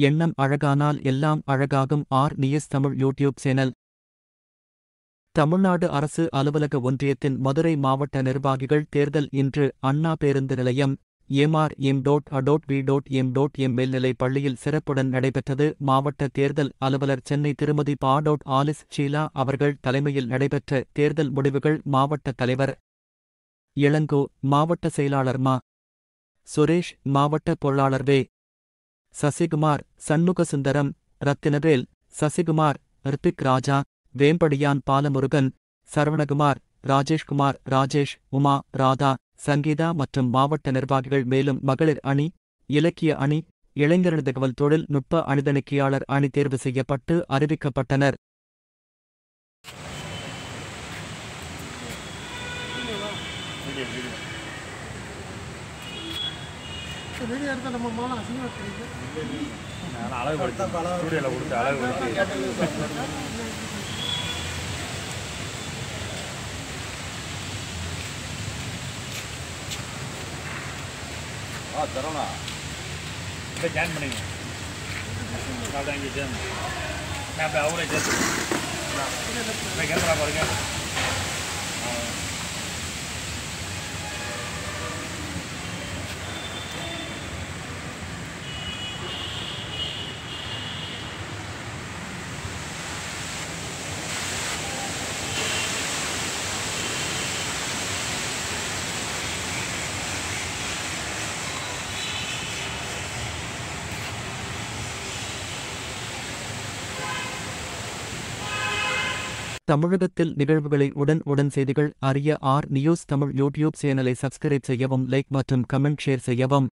எண்ணம் அழகானால் எல்லாம் அழகாகும். R news Tamil YouTube channel. Tamil Nadu அரசு அலுவலக ஒன்றியத்தின் மதுரை மாவட்ட நிர்வாகிகள் தேர்தல் இன்று அண்ணா பேருந்து நிலையம் mrm.a.v.m.m மேல்நிலைப் பள்ளியில் சிறப்புடன் நடைபெற்றது. மாவட்ட தேர்தல் அலுவலர் சென்னை திருமதி பா. ஆலிஸ் ஷீலா அவர்கள் தலைமையில் நடைபெற்ற தேர்தல் முடிவுகள் மாவட்ட தலைவர் இளங்கோ, மாவட்ட செயலாளர் மா. சுரேஷ், மாவட்ட பொருளாளர் வே. சசிகுமார், சண்முகசுந்தரம், ரத்தினவேல், சசிகுமார், ரித்திக் ராஜா, வேம்படியான் பாலமுருகன், சரவணகுமார், ராஜேஷ்குமார், ராஜேஷ், உமா, ராதா, சங்கீதா மற்றும் மாவட்ட நிர்வாகிகள் மேலும் மகளிர் அணி, இலக்கிய அணி, இளைஞர் தகவல் தொழில் நுட்ப அணிதணிக்கையாளர் அணி தேர்வு செய்யப்பட்டு அறிவிக்கப்பட்டனர். தரோண்ணா இதை ஜாயின் பண்ணிங்க. நான் இங்கே சேர்ந்து நான் இப்போ அவரே சேர்த்து கேமரா பாருங்க. தமிழகத்தில் நிகழ்வுகளை உடன் செய்திகள் அறிய ஆர் நியூஸ் தமிழ் யூடியூப் சேனலை சப்ஸ்கிரைப் செய்யவும், லைக் மற்றும் கமெண்ட் ஷேர் செய்யவும்.